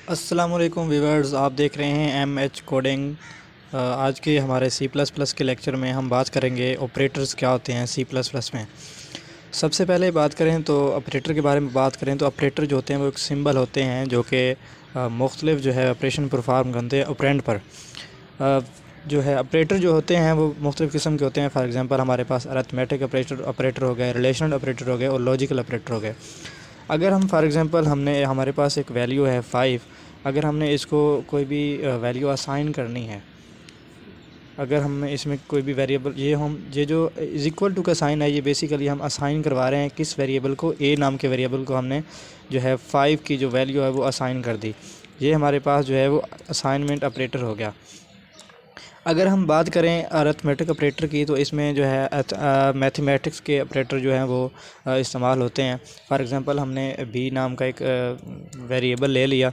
अस्सलाम वालेकुम व्यूअर्स, आप देख रहे हैं एम एच कोडिंग। आज के हमारे सी प्लस प्लस के लेक्चर में हम बात करेंगे ऑपरेटर्स क्या होते हैं सी प्लस प्लस में। सबसे पहले बात करें तो ऑपरेटर के बारे में बात करें तो ऑपरेटर जो होते हैं वो एक सिंबल होते हैं जो कि मुख्तलिफ जो है ऑपरेशन परफॉर्म करते हैं ऑपरेंड पर। अ, जो है ऑपरेटर जो होते हैं वो मुख्तलिफ़ किस्म के होते हैं। फॉर एग्जांपल हमारे पास अरिथमेटिक ऑपरेटर हो गए, रिलेशनल ऑपरेटर हो गए और लॉजिकल ऑपरेटर हो गए। अगर हम फॉर एग्जांपल हमने हमारे पास एक वैल्यू है 5, अगर हमने इसको कोई भी वैल्यू असाइन करनी है, अगर हमने इसमें कोई भी वेरिएबल ये जो इज़ इक्वल टू का साइन है, ये बेसिकली हम असाइन करवा रहे हैं किस वेरिएबल को, ए नाम के वेरिएबल को हमने जो है 5 की जो वैल्यू है वो असाइन कर दी। ये हमारे पास जो है वो असाइनमेंट ऑपरेटर हो गया। अगर हम बात करें अरिथमेटिक ऑपरेटर की तो इसमें जो है मैथमेटिक्स के ऑपरेटर जो हैं वो इस्तेमाल होते हैं। फॉर एग्जांपल हमने बी नाम का एक वेरिएबल ले लिया,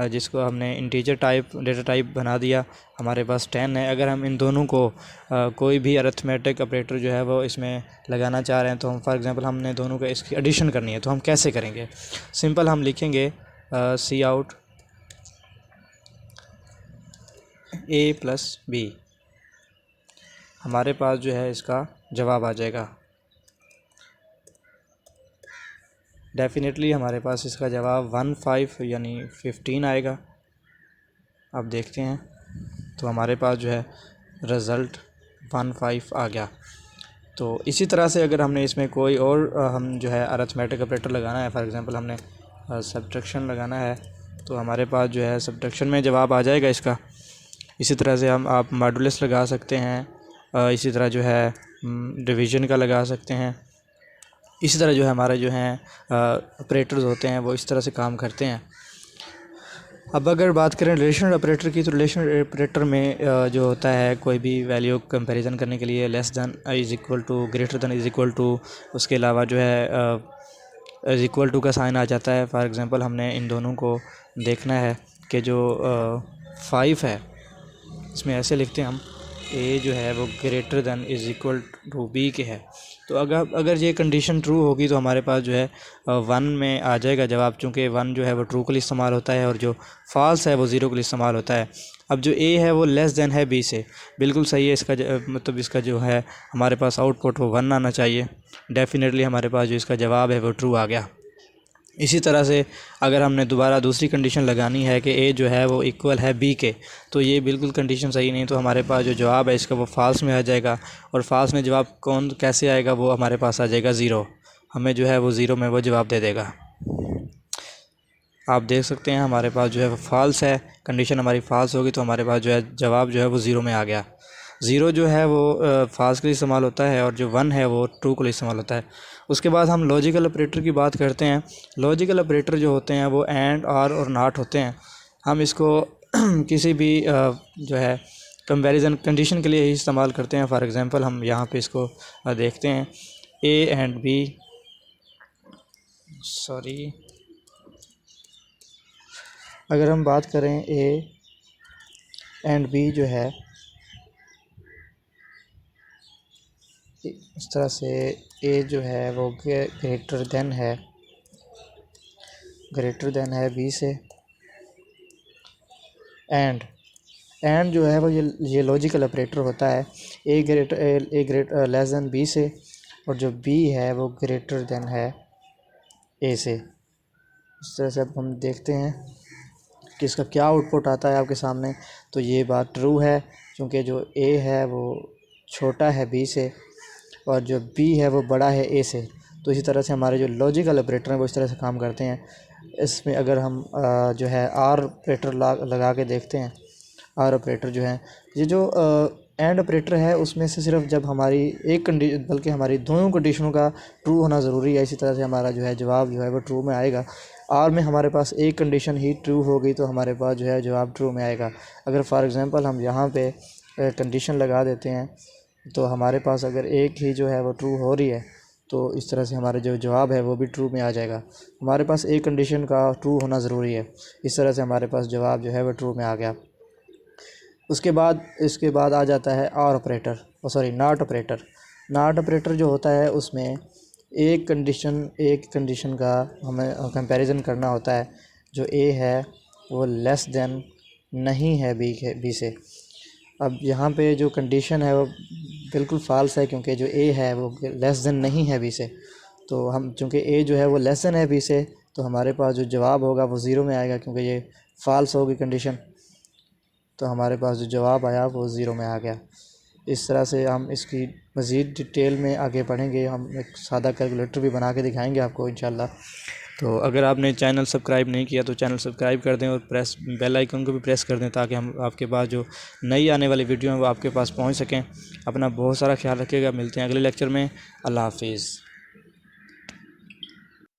जिसको हमने इंटीजर टाइप डेटा टाइप बना दिया। हमारे पास 10 है। अगर हम इन दोनों को कोई भी अरिथमेटिक ऑपरेटर जो है वो इसमें लगाना चाह रहे हैं तो हम फॉर एग्जांपल हमने दोनों का इसकी एडिशन करनी है तो हम कैसे करेंगे। सिंपल हम लिखेंगे सी आउट ए प्लस बी, हमारे पास जो है इसका जवाब आ जाएगा। डेफिनेटली हमारे पास इसका जवाब 15 यानी 15 आएगा। अब देखते हैं तो हमारे पास जो है रिज़ल्ट 15 आ गया। तो इसी तरह से अगर हमने इसमें कोई और हम जो है अरिथमेटिक ऑपरेटर लगाना है, फॉर एग्जांपल हमने सब्ट्रैक्शन लगाना है तो हमारे पास जो है सब्ट्रैक्शन में जवाब आ जाएगा इसका। इसी तरह से आप मॉडुलस लगा सकते हैं, इसी तरह जो है डिवीज़न का लगा सकते हैं। इसी तरह जो है हमारे जो हैं ऑपरेटर्स होते हैं वो इस तरह से काम करते हैं। अब अगर बात करें रिलेशनल ऑपरेटर की तो रिलेशनल ऑपरेटर में जो होता है कोई भी वैल्यू कंपैरिजन करने के लिए less than is equal to, greater than is equal to, उसके अलावा जो है इज़ इक्वल टू का साइन आ जाता है। फॉर एग्जांपल हमने इन दोनों को देखना है कि जो 5 है इसमें ऐसे लिखते हैं हम ए जो है वो greater than is equal to B के है। तो अगर ये कंडीशन ट्रू होगी तो हमारे पास जो है 1 में आ जाएगा जवाब, चूँकि 1 जो है वो ट्रू के लिए इस्तेमाल होता है और जो फॉल्स है वो 0 के लिए इस्तेमाल होता है। अब जो ए है वो लेस दैन है बी से, बिल्कुल सही है। इसका मतलब इसका जो है हमारे पास आउटपुट वो 1 आना चाहिए। डेफिनेटली हमारे पास जो इसका जवाब है वो ट्रू आ गया। इसी तरह से अगर हमने दोबारा दूसरी कंडीशन लगानी है कि ए जो है वो इक्वल है बी के, तो ये बिल्कुल कंडीशन सही नहीं, तो हमारे पास जो जवाब है इसका वो फॉल्स में आ जाएगा। और फॉल्स में जवाब कैसे आएगा, वो हमारे पास आ जाएगा 0। हमें जो है वो 0 में वो जवाब दे देगा। आप देख सकते हैं हमारे पास जो है वो फॉल्स है, कंडीशन हमारी फॉल्स होगी तो हमारे पास जो है जवाब जो है वो 0 में आ गया। 0 जो है वो फॉल्स के लिए इस्तेमाल होता है और जो 1 है वो ट्रू के लिए इस्तेमाल होता है। उसके बाद हम लॉजिकल ऑपरेटर की बात करते हैं। लॉजिकल ऑपरेटर जो होते हैं वो एंड, आर और नॉट होते हैं। हम इसको किसी भी जो है कंपैरिजन कंडीशन के लिए ही इस्तेमाल करते हैं। फॉर एग्जांपल हम यहाँ पे इसको देखते हैं ए एंड बी, सॉरी, अगर हम बात करें ए एंड बी जो है इस तरह से, ए जो है वो ग्रेटर देन है बी से, एंड जो है वो ये लॉजिकल ऑपरेटर होता है ए ग्रेटर लेस देन बी से, और जो बी है वो ग्रेटर देन है ए से। इस तरह से अब हम देखते हैं कि इसका क्या आउटपुट आता है आपके सामने। तो ये बात ट्रू है क्योंकि जो ए है वो छोटा है बी से और जो बी है वो बड़ा है ए से। तो इसी तरह से हमारे जो लॉजिकल ऑपरेटर हैं वो इस तरह से काम करते हैं। इसमें अगर हम जो है आर ऑपरेटर लगा के देखते हैं, आर ऑपरेटर जो है ये जो एंड ऑपरेटर है उसमें से सिर्फ जब हमारी एक कंडीशन बल्कि हमारी दोनों कंडीशनों का ट्रू होना ज़रूरी है। इसी तरह से हमारा जो है जवाब जो है वो ट्रू में आएगा। आर में हमारे पास एक कंडीशन ही ट्रू होगी तो हमारे पास जो है जवाब ट्रू में आएगा। अगर फॉर एग्ज़ाम्पल हम यहाँ पे कंडीशन लगा देते हैं तो हमारे पास अगर एक ही जो है वो ट्रू हो रही है तो इस तरह से हमारा जो जवाब है वो भी ट्रू में आ जाएगा। हमारे पास एक कंडीशन का ट्रू होना ज़रूरी है। इस तरह से हमारे पास जवाब जो है वो ट्रू में आ गया। इसके बाद आ जाता है OR operator, sorry NOT operator. NOT operator जो होता है उसमें एक कंडीशन का हमें कंपैरिजन करना होता है। जो ए है वो लेस देन नहीं है बी से। अब यहाँ पे जो कंडीशन है वो बिल्कुल फ़ाल्स है, क्योंकि जो ए है वो लेस देन नहीं है बी से। तो हम चूँकि ए जो है वो लेस देन है बी से, तो हमारे पास जो जवाब होगा वो ज़ीरो में आएगा, क्योंकि ये फ़ाल्स होगी कंडीशन। तो हमारे पास जो जवाब आया वो ज़ीरो में आ गया। इस तरह से हम इसकी मज़ीद डिटेल में आगे पढ़ेंगे। हम एक सादा कैलकुलेटर भी बना के दिखाएंगे आपको इंशाल्लाह। तो अगर आपने चैनल सब्सक्राइब नहीं किया तो चैनल सब्सक्राइब कर दें और बेल आइकन को भी प्रेस कर दें, ताकि हम आपके पास जो नई आने वाली वीडियो हैं वो आपके पास पहुंच सकें। अपना बहुत सारा ख्याल रखिएगा। मिलते हैं अगले लेक्चर में। अल्लाह हाफिज़।